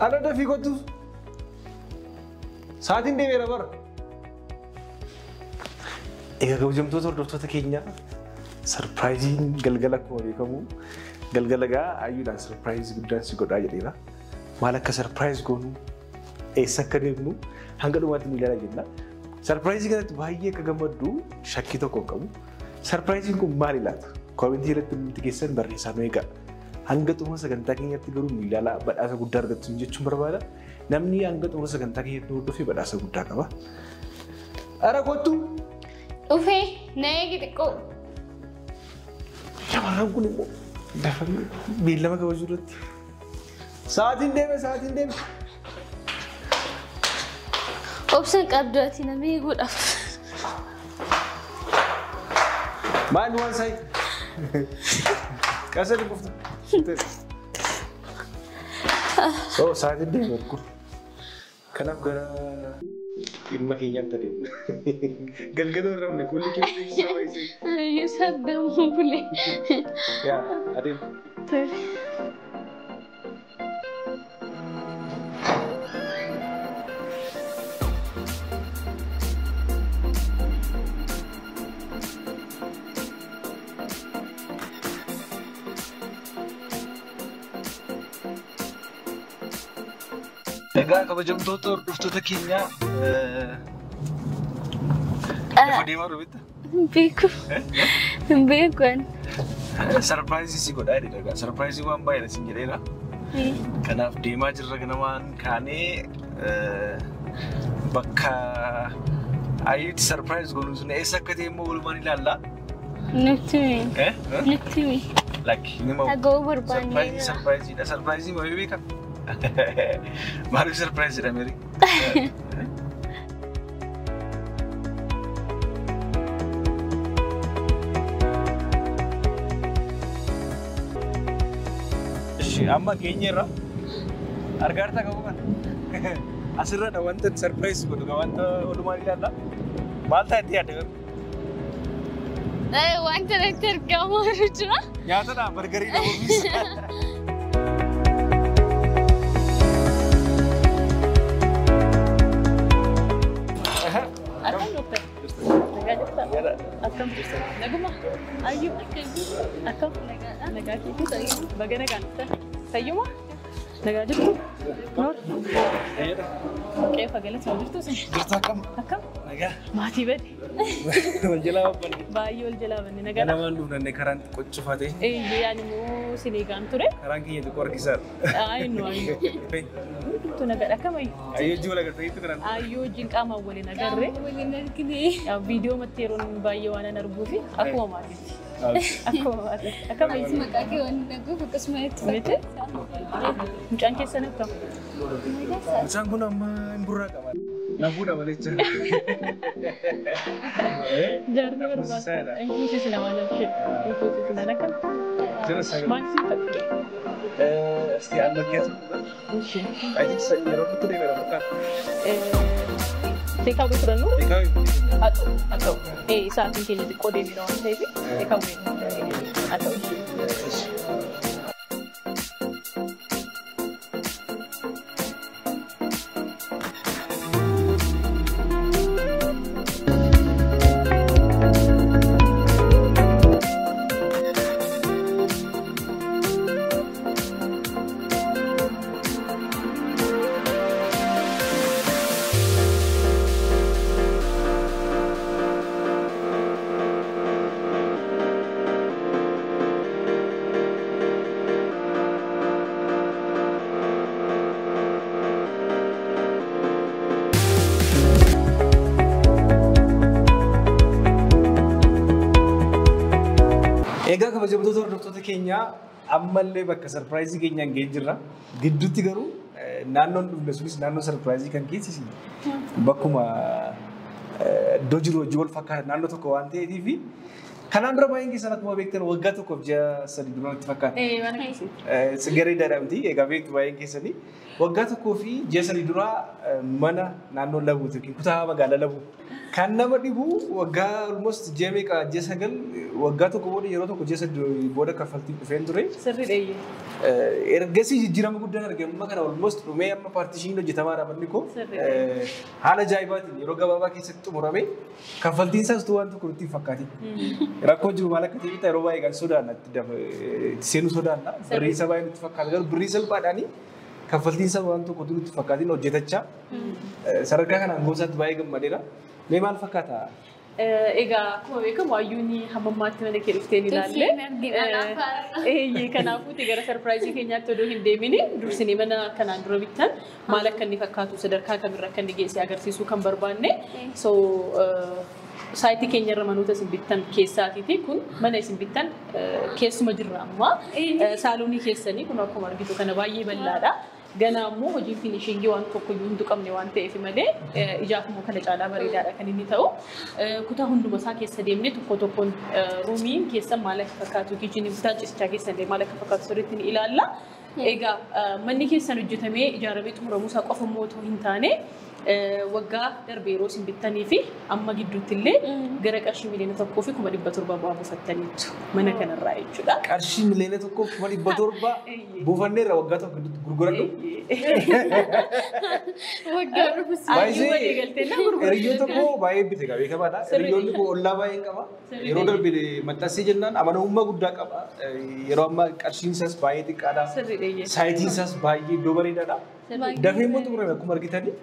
أنا ده في قطو ساعتين دي ميرا بر إيه كوجم توتر دكتور تكينيا سرپرایزین گلگلا کوری کمو گلگلا گا آیو نا سرپرایز گودان سیگود آجرینا مالا کا سرپرایز گونو ایسا کریمو هنگلو مات میلا جننا سرپرایزی کنا تباهیه کگمدو شکی تو کوکمو سرپرایزین کو مالی لات کومنتی لات تکیسن بري ساميگا هنگتو ما سگنتا کینیا تگرو میلا لا بداسا گودار گتسنجه چمبربالا نمني هنگتو ما سگنتا کینیا نوتو في بداسا گودار کبا أرا كوتو أوفي نايجي تكو يا مرام كوني مو دفن بيلا ما كوجودت ساعتين دم أوبشن كابدواتي نبي يقول أف ما نوان ساي كاسر كفته so ساعتين دم بقول كلام كرا إما كينيا تري قلقلو رامي كل كيف يسوي يصدق مبلي يا أدين Egaa kabajamtoota hordoftoota keenya lafa deemaa rubitta? Beekan. Sarpiraayizii si godhaa jedha. Sarpiraayizii waan baay'ee sin jedheera. Kanaaf deemaa jirra ganamaan kaanee bakka ayitti sarpiraayiz goonuu sun eessa akka ta'e immoo walumaan ilaallaa. Nutti himi. Lakki nima Dhaga'uu barbaanneera. Sarpiraayiziidha. Sarpiraayizii maa beekaa? Maaliif sarpiraayiziidha Meeri? Amma keenyarra argaarta qabu kan asirra wanta sarpiraayiz godhu wanta walumaan ilaalla. Maal ta'etti yaadda garuu? Wanta natti argamu jira. Nyaatadha bargarii dhabuufis. Akam naguma ayu akam naga kiti tayo bagana kan tayo mo naga dito nor kaya pagalat mo dito sa akam naga mati bed waljalaban bayi waljalaban naga naman dun ne karan qochufate yani mo sinigan ture karan kiye to korkisar ay no ayu to naga akam ayo jula ga tayi karan ayu jinqama wali nagarre ya video materon bayi wana narbufi aku mati aku mati akam ay Makaki wani nagu kasmet. mete mucan keessa nafta mucan kun amma burra qaba na buda malecha jarne barba ini sih nama lagi itu sih nama kan jara sagal masih tak sti anno kesu I think so ero tutto deve bukan Teka betul nu? ikaw Atau saat ini jadi kode miro saya teka atau Egaa kabajamtoota hordoftoota keenyaa ammallee bakka sarpiraayizii keenyaan ga'ee jirra. Gidduutti garuu naannoon dhufne sunis naannoo sarpiraayizii kan keessisi. Bakkuma iddoo jiru hojii wal fakkaata naannoo tokko waan ta'eetiif kanaan dura baay'een keessan akkuma beektan waggaa tokkoof ji'a sadii dura itti fakkaata. Garee dadhabdi egaa beektu baay'een keessanii waggaa tokkoo fi ji'a sadii dura mana naannoo Labuuti yookiin kutaa magaalaa Labuu Kan nama dhibu waggaa almost jeemee qaajjee sagal waggaa tokko booda yeroo tokko jeessa booda kaffaltii dhufeen ture. Sirrii dheeyye. Ergasii jijjiirama guddaan argame amma kana almost dhumee amma paartishiin hojjetamaadha manni koo. Haala ajaa'ibaatiin yeroo gabaabaa keessatti xumurame kaffaltiin isaas waan tokko nutti hin fakkaatin. Rakkoo jiru maal akka ta'e yeroo baay'ee kan sodaanna itti seenuu sodaanna. Birrii isa baay'ee nutti fakkaata garuu birrii salphaadhaanii kaffaltiin isaa waan tokko nutti fakkaatin hojjetachaa. Sadarkaa kanaan goosaatti baay'ee gammadeera. Mee maal fakkaata? Egaa akkuma beekamu hayyuun hammammaatti mana kee dhuftee ni ilaalle. Kanaafuu gara sarpiraayizii keenyaatti odoo hin deemini dursinee mana kanaan dura bittan maal akka inni fakkaatu sadarkaa kamirra akka inni geesse agarsiisuu kan barbaanne. Saayitii keenya irra manoota isin bittan keessaatiiti kun mana isin bittan keessuma jirra amma saaloonii keessanii kun akkuma argitu kana baay'ee bal'aadha. Ganaa immoo hojiin fiinishingii waan tokko iyyuu hin tuqamne waan ta'eef malee ijaaf immoo kana caalaa bareedaadha kan inni ta'u. Kutaa hunduma isaa keessa deemnee tokko tokkoon ruumiin keessa maal akka fakkaatu kiichinii kutaa ciisichaa keessa illee maal akka fakkaatu sirriitti ni ilaalla. Egaa manni keessan hojjetamee ijaaramee xumuramuu isaa qofa immoo otoo hin taane waggaa darbee yeroo isin bittanii fi amma gidduutti illee gara qarshii miliyoona 1,700 buufattaniitu mana kanarraa jechuudha. Qarshii miliyoona 1,700 buufanneerra waggaa tokko gidduutti gurguradhu. Waggaa rufus. Hiriyoon tokko baay'ee bite qaba beekamaadha. Hiriyoonni koo ollaa baay'ee qaba. Yeroo darbe maxxansee jennaan amanamummaa guddaa qaba. Yeroo ammaa qarshiin isaas baay'ee xiqqaadha. Saayitiin isaas baay'ee iddoo bareedaadha. Dafee immoo xumurame akkuma argitanii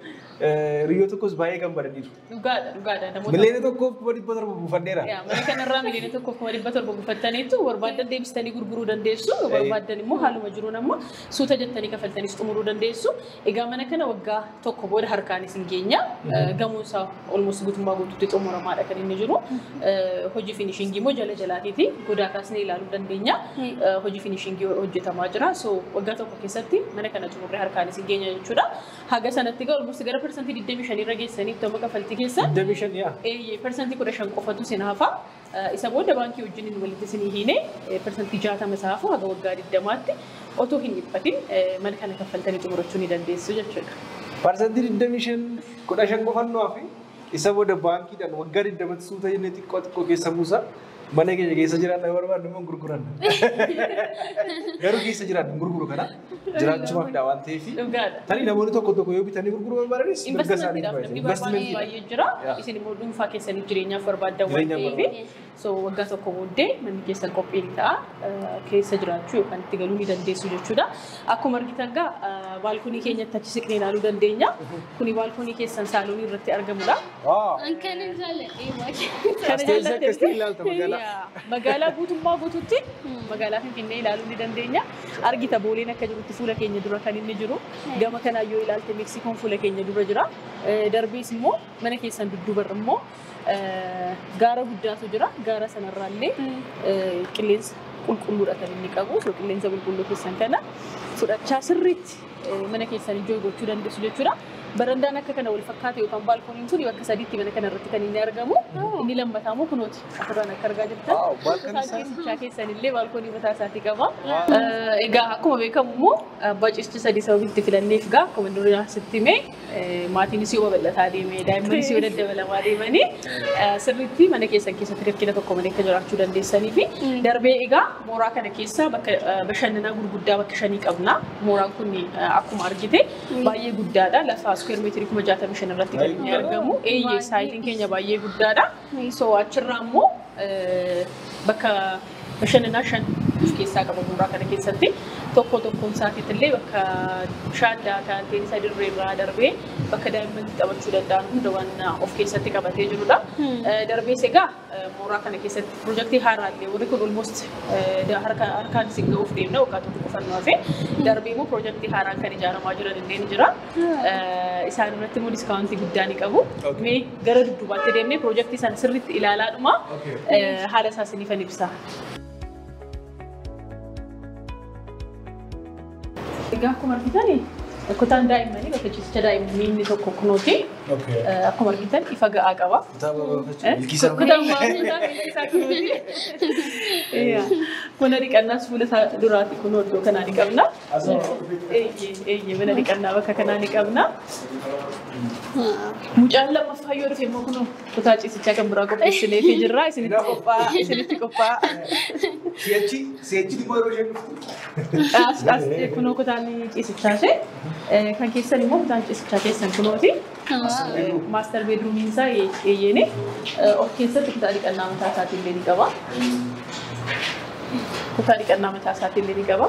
hiriyoon tokkos baay'ee gammadaniiru. Dhugaadha. Miliyoona 1,700 buufanneera. Mana kanarraa miliyoona 1,700 buufattaniitu barbaadan deebistanii gurguruu dandeessu. Barbaadan immoo haaluma jiruun ammoo suuta jettanii kafaltaniis xumuruu dandeessu. Egaa mana kana waggaa tokko booda harkaan isin geenya. Gamoon isaa olmoos guutummaa guutuutti xumuramaadha kan inni jiru. Hojii fiinishingii immoo jala jalaatiiti godaa kaasnee ilaaluu dandeenya. Hojii fiinishingii hojjetamaa jira. Waggaa tokko keessatti mana kana xumurree harkaan isin geenya jechuudha. Haga sanatti gaa olmoos gara persentii 25 irra geessanii toma kafaltii keessa. 25 yaa. Persentii 15 qofatu sin hafa. Isa booda baankii wajjin hin walitti isin hiine persentii 60 isaa hafu haga waggaa 20tti otoo hin dhiphatin mana kana kaffaltanii xumurachuu ni dandeessu jechuudha. Persentii 25 15 qofannoo hafi isa booda baankiidhaan waggaa 20tti suuta jennee xiqqoo keessa buusa. Mana keenya keessa jiraanna barbaadnu immoo gurguranna. Garuu keessa jiraannu gurguru kana jiraachumaaf dha waan ta'eef. Tani namoonni tokko yoo bitanii gurguruu barbaadanis mirga isaanii fayyadamu. Investimentii baay'ee jira. Isin immoo dhuunfaa keessanii jireenyaaf barbaaddan waan ta'eef waggaa tokko booddee manni keessan qophiin ta'a keessa jiraachuu yookaan itti galuu ni dandeessu jechuudha. Akkuma argitan gaa baalkoonii keenyatti achi siqnee ilaaluu dandeenya. Kuni baalkoonii keessan saaloonii irratti argamudha. Kana jaalladhee magaalaa guutummaa guutuutti magaalaa Finfinnee ilaaluu ni dandeenya. Argita booleen akka jirutti fuula keenya dura kan inni jiru. Gama kanaa yoo ilaalte Meksikoon fuula keenya dura jira. Darbees immoo mana keessan dudduubarra immoo gaara guddaatu jira. Gaara sanarraallee qilleensa qulqulluudha kan inni qabu. Qilleensa qulqulluu keessan kana fudhachaa sirriitti mana keessan ijoo gochuu dandeessu jechuudha. Barandaan akka kana wal fakkaate yookaan baalkooniin kun bakka sadiitti mana kana irratti kan inni argamu. Inni lammataa immoo kunooti asirraan akka argaa jirtan. Keessichaa keessan illee baalkoonii mataa isaatii qaba. Egaa akkuma beekamu immoo abbaa ciistii sadii sababitti filanneef gaa akkuma duraa sitti himee maatiinis yoo babal'ataa deemee daa'immanis yoo daddabalamaa deemanii sirriitti mana keessan keessatti rakkina tokko malee akka jiraachuu dandeessanii fi darbee egaa mooraa kana keessa bakka bashannanaa gurguddaa bakka 5 qabna. Mooraan kun akkuma argite baay'ee guddaadha. Lafa square meetrii 65 irratti kan inni argamu. Saayitiin keenya baay'ee guddaadha. Achirraa immoo bakka bashannanaa 5 of keessaa qaba mooraa kana keessatti. Tokko tokkoon isaatiitti illee bakka bishaan daakaa teenisa dirree irraa darbee bakka daa'imman taphachuu danda'an hunda waan of keessatti qabatee jirudha. Darbees egaa mooraa kana keessatti piroojeektii haaraallee warri kun almost harkaan isin ga'uuf deemna waggaa tokko qofannoo hafe. Darbee immoo piroojeektii haaraan kan ijaaramaa jiran illee ni jira. Isaan irratti immoo diskaawuntii guddaa ni qabu. Mee gara dudduubaatti deemnee piroojeektii sana sirriitti ilaalaadhuma haala isaa isiniif ibsa. Egaa akkuma argitan kutaan daa'immanii bakka ciisicha daa'immanii inni tokko kunooti. Akkuma argitan ifa ga'aa qaba. Kutaan milkiisaa kunooti. Mana dhiqannaas fuula duraati kun iddoo kanaa ni qabna. Mana dhiqannaa bakka kanaa ni qabna. Mucaan lammaffaa yoo dhufe immoo kunoo kutaa ciisichaa kan biraa qopheessinee fi jirra. Isinitti qophaa'a. Si'achi dhimma yeroo isheen dhuftu. As kunoo kutaan ciisichaa ishee kan keessan immoo kutaan ciisichaa keessan kunooti. Master bedroomiin isaa eeyyeene of keessatti kutaa dhiqannaa mataa isaatiin illee ni qaba. Kutaa dhiqannaa mataa isaatiin illee ni qaba.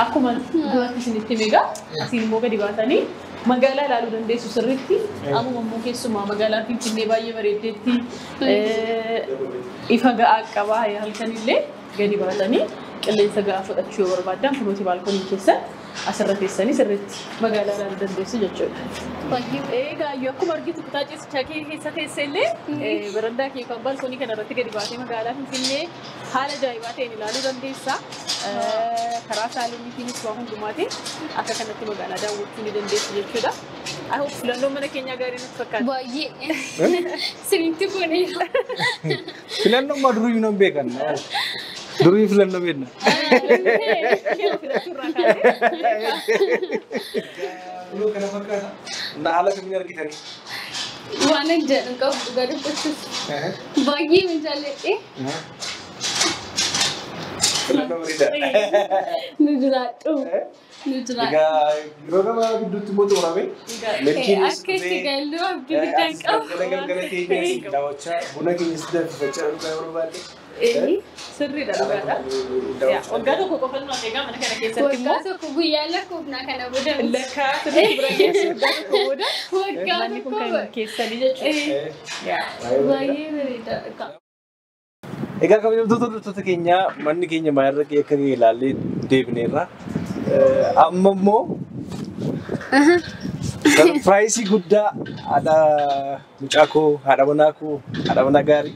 Akkuma duratti isinitti meegaa asiin immoo gadi baatanii magaalaa ilaaluu dandeessu sirriitti. Amma immoo keessumaa magaalaa Finfinnee baay'ee bareeddeetti ifa ga'aa qaba halkan illee gadi baatanii qilleensa ga'aa fudhachuu yoo barbaadan kunuuti baalkoonii keessan asirra teessanii sirriitti magaalaa ilaaluu dandeessu jechuudha. Egaa yoo akkuma argitu kutaa ciisichaa keessa teessee illee barandaa kee kan baalkoonii kanarratti gadi baatee magaalaa Finfinnee haala ajaa'ibaa ta'een ilaaluu dandeessa. Karaa saaliiniitiinis waa hundumaatiin akka kanatti magaalaa daawwachuu ni dandeessu jechuudha. Filannoon mana keenyaa gaarii nutti fakkaata. Baay'ee sirriitti goneera. Filannoon maa durii hin beekan. Durii filannoo beekna. Kunoo kana fakkaata. Haala kamiin argitanii? Waan hin jedhu qabu dhugaa dubbachuuf. Baay'ee mijaaladhe. Filannoo bareedaa. Nu jiraadhu. Nu jiraadhu. Egaa yeroo gabaa gidduutti immoo xumurame. Akka itti galluu abdii guddaan qabu. Galgala keenya daawwachaa buna keenyas danfifachaa dhugaa barbaadde. Sirriidha dhugaadha. Waggaa tokko qofa nu eegaa mana kana keessatti immoo. Waggaa tokko guyyaa lakkoofnaa kana booda. Lakkaa sirriitti bira geessu waggaa tokko booda. Waggaa Manni kun tokko kan keessanii jechuudha. baay'ee bareeda. Egaa kabajamtoota hordoftoota keenyaa manni keenya maalirra akka ilaallee deebineerra. Amma immoo sarpiraayisii guddaa haadha mucaa koo, haadha manaa koo, haadha manaa gaarii,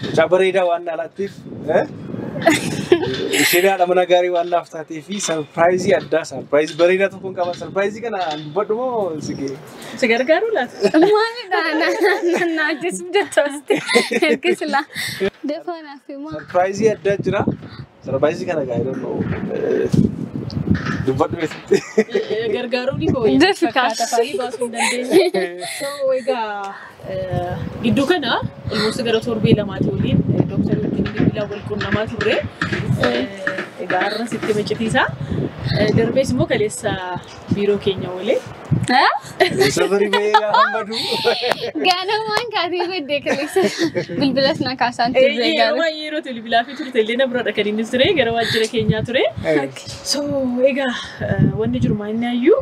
mucaa bareedaa waan naalaattiif isheen haadha manaa gaarii waan naaf taatee fi sarpiraayisii addaa sarpiraayisii bareedaa tokkoon qaba. Sarpiraayisii kana dubbadhu moo sigee? Si gargaaru laata? Maalidha naajis jettoosti ergisila. Defaanaaf immoo. Sarpiraayisii addaa jira. Sarpiraayisii kana gaa'eedha dubbadhu beekti. Gargaaruun ni fooyyee. Fakkaata faayii baasuu hin dandeenye. Egaa gidduu kana ilmoota gara torbee lamaati waliin dooktarii wajjin bilbilaa wal quunnamaa turre. Egaa har'a sitti maccitiisa. Darbees immoo kaleessa biiroo keenya oolee. Safarii ba'ee hambadu. Ganamaan kaatee beddee kaleessa bilbilas na kaasaan turre garuu yeroo bilbilaa fi turte illee na biradha kan inni ture gara waajjira keenyaa ture. So egaa wanni jiru maal inni ayyuu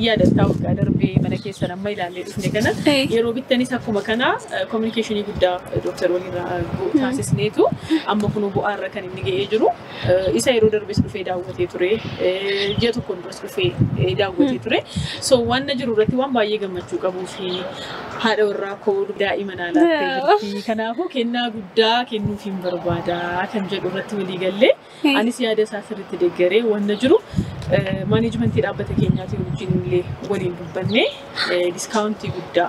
yaadataa waggaa darbee mana keessan amma ilaallee dhufne kana yeroo bittanis akkuma kana communicationii guddaa dooktar waliirraa taasisneetu amma kunuu bu'aarra kan inni ga'ee jiru. Isa yeroo darbees dhufee daawwatee ture. Ji'a tokkoon duras dhufee daawwatee ture. So waan jiru irratti waan baay'ee gammachuu qabuu fi haadha warraa koo daa'ima naalaattee jirti. Kanaafuu kennaa guddaa kennuuf hin barbaada kan jedhu irratti walii gallee anis yaada isaa sirriitti deeggaree waan jiru maneejmentii dhaabbata keenyaatiin wajjin illee waliin dubbannee diskaawuntii guddaa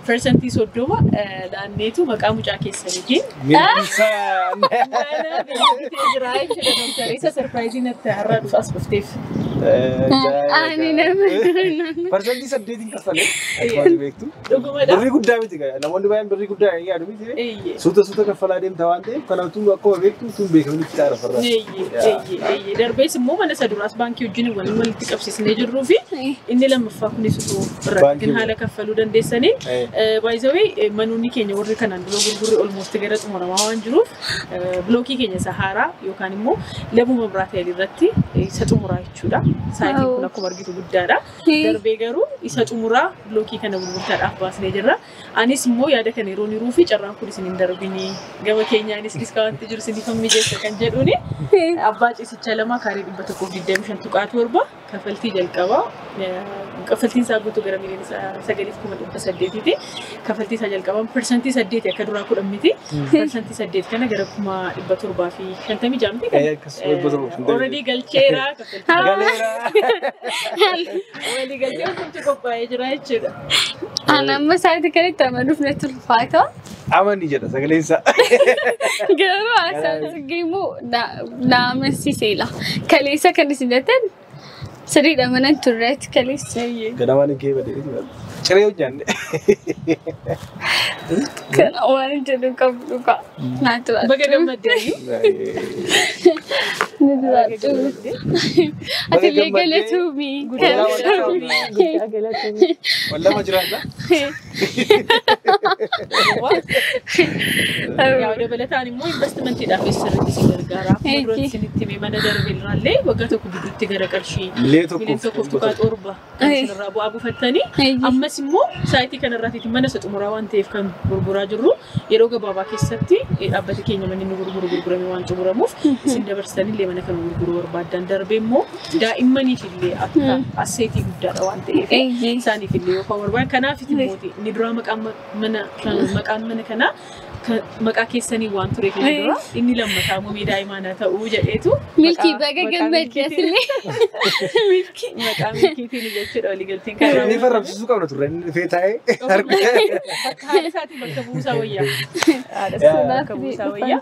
persentii 30 laanneetu maqaa mucaa keessaniitiin isa sarpiraayizii natti har'a dhufu as dhufteef. Persentii 8 kaffalee akkuma beektu. Birrii guddaa miti namoonni baay'een birrii guddaa yaadu miti. Suuta kaffalaa deemta waan ta'eef kanaafuu akkuma beektu sun beekamni itti taara farra. Darbees immoo mana isa duraas baankii wajjin walitti qabsiisnee jirruu fi inni lammaffaa kunis utuu irratti haala kaffaluu dandeessanii. By the way, manoonni keenya warri kanaan dura gurgurri almost gara xumuramaa waan jiruuf blookii keenya isa haaraa yookaan immoo labuma biraatee irratti isa xumuraa jechuudha. Saayitiin kun akkuma argitu guddaadha. Darbee garuu isa xumuraa blookii kana gurgurtaadhaaf baasnee jirra. Anis immoo yaada kana yeroo niruu fi carraan kun isin hin darbini gama keenyaanis diskaawuntii jiru isin kan mijeessa kan jedhuuni abbaa ciisicha lama kaarii 125 kaffaltii jalqabaa kaffaltiin isaa guutuu gara miliyoona 9,800 kaffaltii isaa jalqabaan persentii 8 akka duraa 10 miti persentii 8 kana gara 750 miti already galcheera walii galchee wanti qophaa'ee jira jechuudha. Anamma isaatti kan itti amanuuf natti ulfaata. Amani jedha sagalensa. Garuu asaan sigimu naamasiseela. Kaleessa kan isin jettan sirriidha mana turreetti kaleessa. Ganamaan kee badee ciree hojjanne. Kan waan jedhu qabdu ka naatu. Baga gammaddee. Ati illee galatuumi. Wallah majiraadha. Yaa dabalataan immoo investimantiidhaaf sirriitti si gargaara. Fuulduratti isinitti mee mana darbeerraallee waggaa tokko gidduutti gara qarshii miliyoona tokkoof tuqaa torba kan isinirraa bu'aa buufattanii ammas immoo saayitii kanarraatiif mana isa xumuraa waan ta'eef kan gurguraa jirru yeroo gabaabaa keessatti dhaabbata keenya manni nu gurguramee waan xumuramuuf isin dabarsanillee mana kan gurguruu barbaadan darbee immoo daa'immaniif illee akka asseetii guddaadha waan ta'eef isaaniif illee yoo barbaadan kanaaf itti mootii inni duraa maqaan mana kanaa maqaa keessanii waan tureef dura inni lammataa immoo daa'imaana ta'uu jedheetu milkii baga gammaddeesillee maqaa milkiitiin jechuudha waliigalteen kan Ni farramsiisuu qabna turre inni dhufee taa'ee haala isaatiin bakka buusaa wayyaa. Haala isaatiin bakka buusaa wayyaa.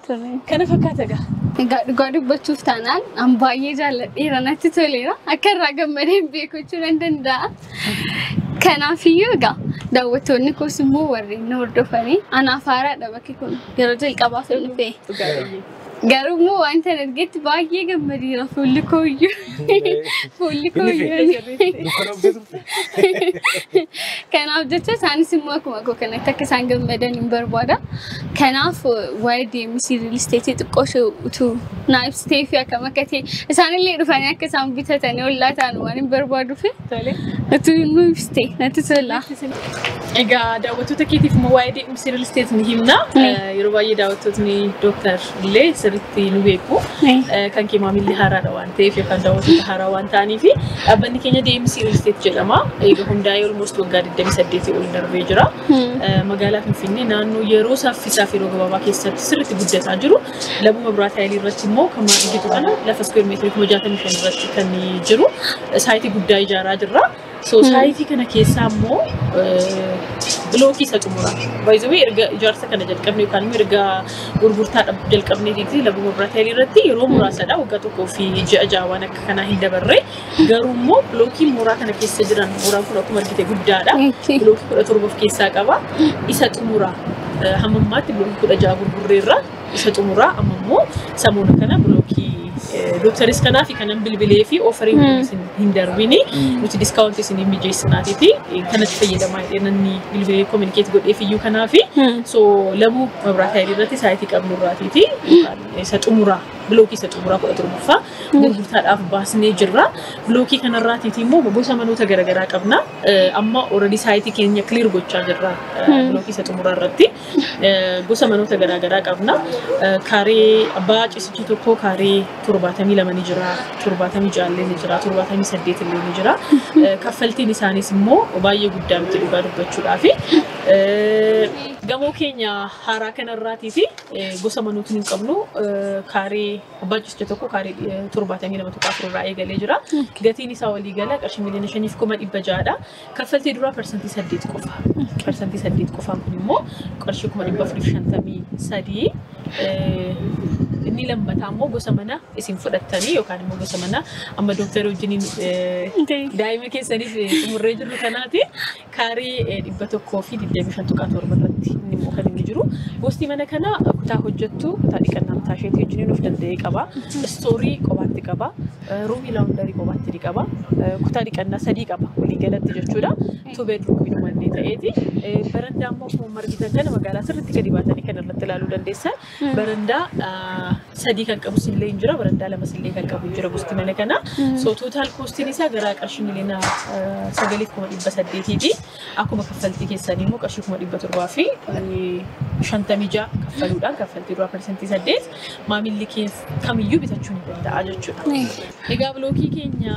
Kana fakkaata gaa. Egaa dhugaa dubbachuuf taanaan an baay'ee jaalladheera natti toleera. Akka irraa gammadeen beekachuu nan danda'a. Kanaafiyyuu egaa daawwattoonni koos immoo warreen na hordofanii anaaf haaraadha bakki kun yeroo jalqabaaf hin dhufe. Garuu immoo wanta argetti baay'ee gammadiira fuulli kooyyuu. Fuulli kooyyuu. Kanaaf jecha isaanis immoo akkuma koo kanatti akka isaan gammadan hin barbaada. Kanaaf waa'ee deemsii riil isteetii xiqqoo ishee utuu naa ibsitee fi akkam akka ta'e isaanillee dhufanii akka isaan bitatanii ollaa ta'an waan hin barbaaduuf utuu nu ibsite natti tola. Egaa daawwattoota keetiif immoo waa'ee deemsii riil isteetii ni himna. Yeroo baay'ee daawwattootni dooktar illee sirriitti nu beeku. Kan kee maamilli haaraadha waan ta'eef yookaan daawwattoota haaraa waan ta'aniif dhaabbanni keenya deemsii riil isteetii jedhama. Egaa hundaa'ee almost waggaa 28 ol darbee jira. Magaalaa Finfinnee naannoo yeroo saffisaaf yeroo gabaabaa keessatti sirriitti guddataa jiru. Labuu Mabiraat Haayilii irratti immoo kan maal kana lafa square meetirii 65 irratti kan jiru. Saayitii guddaa ijaaraa jirra. Saayitii kana keessaa immoo bilookii isa xumuraa. Baay'ee erga ijaarsa kana jalqabne yookaan immoo erga gurgurtaa jalqabneetii Labuu Mabiraat Haayilii irratti yeroo muraasadha waggaa tokkoo fi ji'a ja'a waan akka kanaa hin dabarre. Garuu immoo bilookii mooraa kana keessa jiran mooraan kun akkuma argite guddaadha. Bilookii 17 of keessaa qaba. Isa xumuraa hamma ammaatti bilookii 16 gurgurreerra. Isa xumuraa amma immoo samuuna kana bilookii dooktaris kanaa fi kanan bilbilee fi ofarii hin darbini nuti diskaawuntii isin mijeessinaatiiti kanatti fayyadamaa jedhanii bilbilee kominikeet godheef iyyuu kanaa fi Labuu Mabiraat Haayilii irratti saayitii qabnurraatiiti isa xumuraa bilookii isa xumuraa 17ffaa gurgurtaadhaaf baasnee jirra. Bilookii kanarraatiiti immoo gosa manoota garaagaraa qabna. Amma already saayitii keenya clear gochaa jirra bilookii isa xumuraa irratti gosa manoota garaagaraa qabna. Kaaree abbaa ciisichi tokko kaaree 72 ni jira, 76 ni jira, 78 ni jira. Kaffaltiin isaanis immoo baay'ee guddaa miti dhugaa dubbachuudhaaf. Gamoo keenya haaraa kanarraatiiti gosa manoota hin qabnu kaaree abbaa ciisichi tokko kaaree 72 tuqaa irraa eegalee jira. Gatiin isaa walii gala qarshii miliyoona 5,600dha. Kaffaltii duraa %8 qofa. %8 qofaan kun immoo qarshii 453 inni lammataa immoo gosa mana isin fudhattanii yookaan immoo gosa mana amma dooktar wajjiniin daa'ima keessaniif xumurree jirru kanaati kaaree 125 tuqaa 7 irratti inni immoo kan inni jiru. Gosti mana kana kutaa hojjettu kutaa dhiqannaa mataa isheetii wajjiniin of danda'ee qaba. Istoorii qobaatti qaba. Ruumii laawundarii qobaatti ni qaba. Kutaa dhiqannaa 3 qaba walii galatti jechuudha. 2 bedroom mannee ta'eeti. Barandaa immoo akkuma margitan kana magaalaa sirriitti gadi baatanii kan irratti ilaaluu dandeessan. Barandaa 3 kan qabu illee hin jira, barandaa 2 illee kan qabu jira gosti mana kana. Total costiin isaa gara qarshii miliyoona 9,800ti. Akkuma kaffaltii keessanii immoo qarshii 700 fi 56 kaffaluudhaan kaffaltii duraa %8 maamilli kamiyyuu bitachuu ni danda'a jechuudha. Egaa bilookii keenya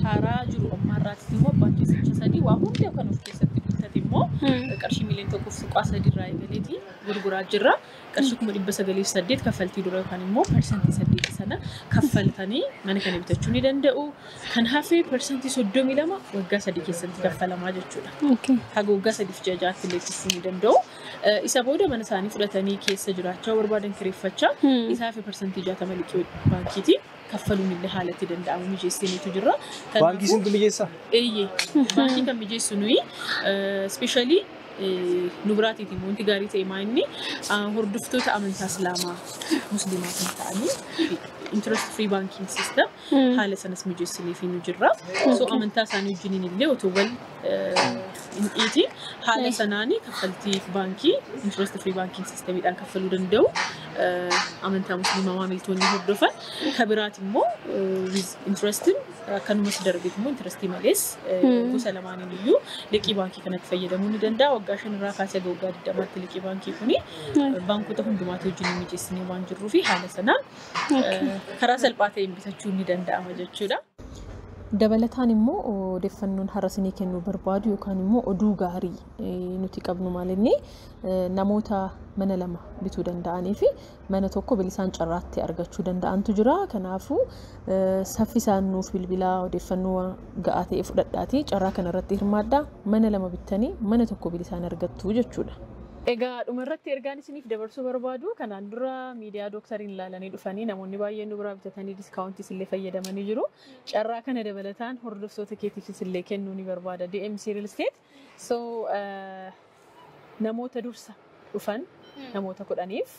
haaraa jiru ammaarraatti immoo abbaan ciisicha 3 waa hundi kan of keessatti guutate immoo qarshii miliyoona tokkoof suuqaa sadiirraa eegaleeti gurguraa jirra. Qarshii 908 kaffaltii dura yookaan immoo persentii 8 sana kaffaltanii mana kana bitachuu ni danda'u. Kan hafe persentii 32 waggaa 3 keessatti kaffalamaa jechuudha. Haga waggaa 3 jajaatti leessisuu ni danda'u. Isa booda mana isaanii fudhatanii keessa jiraachaa barbaadan kireeffachaa isa hafe persentii 60 liqii baankiitii kaffaluun illee haalatti danda'amu mijeessiniitu jira. Baankii sintu mijeessa? Baankii kan mijeessu nuyi especially nu biraatiitiin wanti gaarii ta'e maa'inni hordoftoota amantaa Islaamaa Musliimaa kan ta'anii interest free banking system haala sanas mijeessinii fi nu jirra. So amantaa isaanii wajjiniin illee otoo wal hin haala sanaanii kaffaltii baankii interest free banking systemiidhaan kaffaluu danda'u. Amantaa Musliimaa maamiltoonni hordofan kabiraati immoo interestin akkanumas darbeet immoo interestii malees gosa lamaaniin iyyuu liqii baankii kanatti fayyadamuu ni danda'a. Waggaa 5 irraa kaasee waggaa 20tti liqii baankii kuni baankota hundumaatti wajjin mijeessinee waan jirruu fi haala sanaan karaa salphaa ta'een bitachuu ni danda'ama jechuudha. Dabalataan immoo odeeffannoon har'asinii kennuu barbaadu yookaan immoo oduu gaarii nuti qabnu maalinni namoota mana lama bituu danda'anii fi mana tokko bilisaan carraatti argachuu danda'antu jira. Kanaafuu saffisaan nuuf bilbilaa odeeffannoo ga'aa ta'e fudhadhaatii carraa kanarratti hirmaadhaa mana lama bittanii mana tokko bilisaan argattu jechuudha. Egaa dhumarratti ergaan isiniif dabarsuu barbaadu kanaan dura miidiyaa dooktariin ilaalanii dhufanii namoonni baay'een nu biraa bitatanii diskaawuntiis illee fayyadamanii jiru. Carraa kana dabalataan hordoftoota keetiifis illee kennuu ni barbaada DMC Real Estate. So namoota dursa dhufan namoota 10f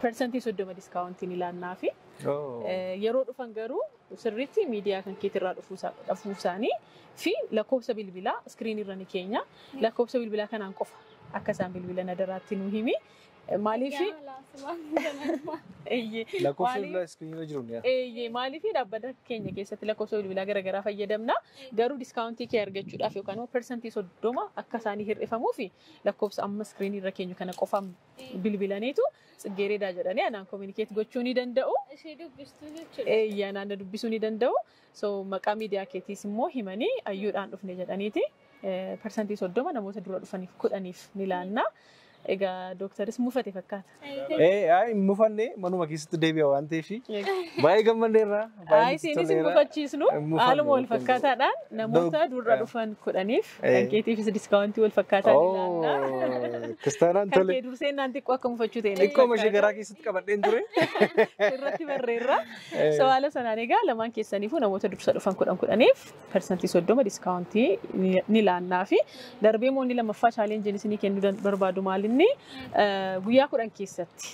persentii 30 diskaawuntiin ilaannaa fi yeroo dhufan garuu sirriitti miidiyaa kan keetirraa dhufuu isaanii fi lakkoofsa bilbilaa iskiriinii irra ni keenya. Lakkoofsa bilbilaa kanaan qofa akka isaan bilbilan adaraatti nu himi. Maaliif lakkoofsa bilbilaa iskiriinii irra jiru ni maaliif dhaabbata keenya keessatti lakkoofsa bilbilaa garaagaraa fayyadamna. Garuu diskaawuntii kee argachuudhaaf yookaan immoo persentii 30 akka isaanii hir'ifamuu fi lakkoofsa amma iskiriinii irra keenyu kana qofaan bilbilaniitu Tsiggereedaa jedhanii anaan kominikeet gochuu ni danda'u. Ishee dubbistuu jechuudha. Anaan dubbisuu ni danda'u. So maqaa miidiyaa keetiis immoo himanii ayyuudhaan dhufne jedhaniiti persentii 30 namoota dura dhufaniif 10f ni laanna. Egaa dooktaris mufate fakkaata. Mufanne manuma keessatti deebi'a waan ta'eef baay'ee gammanneerra. Isinis mufachiisnu haaluma wal fakkaataadhaan namoota dura dhufan 10f kan keetiifis diskaawuntii wal fakkaataan ilaalla. Kristaanaan tole. Kan dursee naan xiqqoo akka mufachuu ta'e. Xiqqoo mashee garaa keessatti qabadheen ture. Irratti barreerra. So haala sanaan egaa lamaan keessaniifuu namoota dursa dhufan 10f persentii 30 diskaawuntii ni laannaa fi darbee moonni lamaffaa chaalenjiin isinii kennuu barbaadu maali? Guyyaa 10 keessatti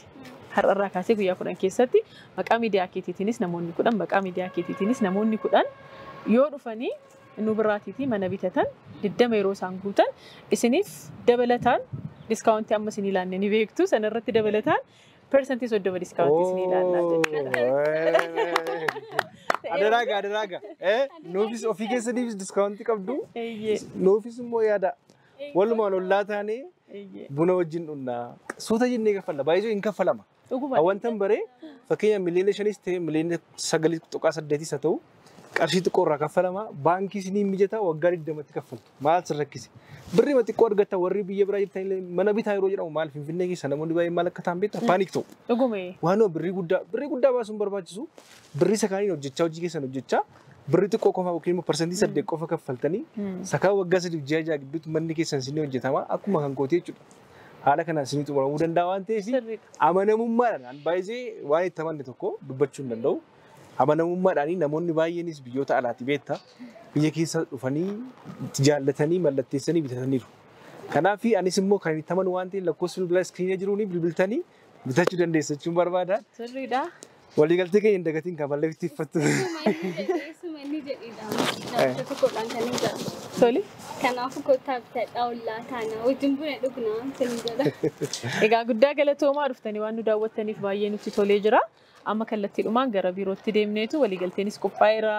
har'arraa kaasee guyyaa 10 keessatti maqaa miidiyaa keetiitiinis namoonni 10 maqaa miidiyaa keetiitiinis namoonni 10 yoo dhufanii nu biraatiitii mana bitatan 20 yeroo isaan guutan isiniif dabalataan diskaawuntii amma isin ilaanne ni beektu sanarratti dabalataan persentii 30 diskaawuntii isin ilaannaa jechuudha. Adaraaga nuufis ofii keessaniifis diskaawuntii qabdu nuufis immoo yaada walumaan ollaa taanee buna wajjin dhunnaa suuta jennee kaffalla baay'ee hin kaffalama. Wantan baree fakkeenya miliyoona 5 ta'e miliyoona 9.8 haa ta'u qarshii xiqqoo irraa kaffalama baankii isinii mijataa waggaa 20tti kaffaltu maal sirrakkise birrii xiqqoo argatta warri biyya biraa jirtan mana bitaa yeroo jedhamu maal finfinnee keessa namoonni baay'ee maal akka ta'an beektaa paanik ta'u. Waan birrii guddaa baasuun barbaachisu birrii sakaaniin hojjechaa hojii keessan hojjechaa birrii xiqqoo qofa yookiin persentii 8 qofa kaffaltanii sakaa waggaa 3 ji'a ja'a gidduutti manni keessan isinii hojjetama akkuma kan kootee jechuudha. Haala kanaan isinii xumuramuu danda'a waan ta'eef amanamummaadhaan baay'ee waan itti amanne tokko dubbachuu hin danda'u. Amanamummaadhaan namoonni baay'eenis biyyoota alaati beektaa biyya keessa dhufanii jaallatanii mallatteessanii bitataniiru. Kanaaf anis immoo kan itti amanu waan ta'eef lakkoofsa bilbilaa iskiriinii jiruun bilbiltanii bitachuu dandeessu jechuun barbaada. Sirriidha. Waliigaltee keenya hin dagatiin kan malee bittiiffattu. Sumanni jedhidha. Namoota tokkodhaan kan hin jedhu. Toli. Kanaafuu kottaa bitadhaa ollaa taana wajjin buna dhugnaa kan jedha. Egaa guddaa galatoomaa dhuftanii waan nu daawwattaniif baay'ee nutti tolee jira. amma kallattiidhumaan gara biirootti deemneetu waliigalteenis qophaa'eera.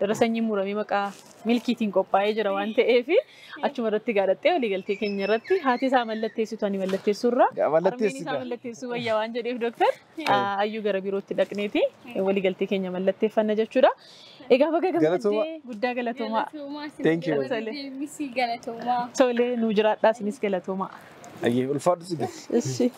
Darasanyii muramee maqaa milkiitiin qophaa'ee jira waan ta'eef achuma irratti gaadhattee waliigaltee keenya irratti haati isaa mallatteessitu ani mallatteessuurra harmeen isaa mallatteessuu wayyaa waan jedheef doktor ayyuu gara biirootti dhaqneeti waliigaltee keenya mallatteeffanna jechuudha. Egaa baga gammaddee guddaa galatoomaa. Thank you. Galatoomaa. Tolee nuu jiraadhaa isinis galatoomaa. Ayyee ulfaadhu si Ishi.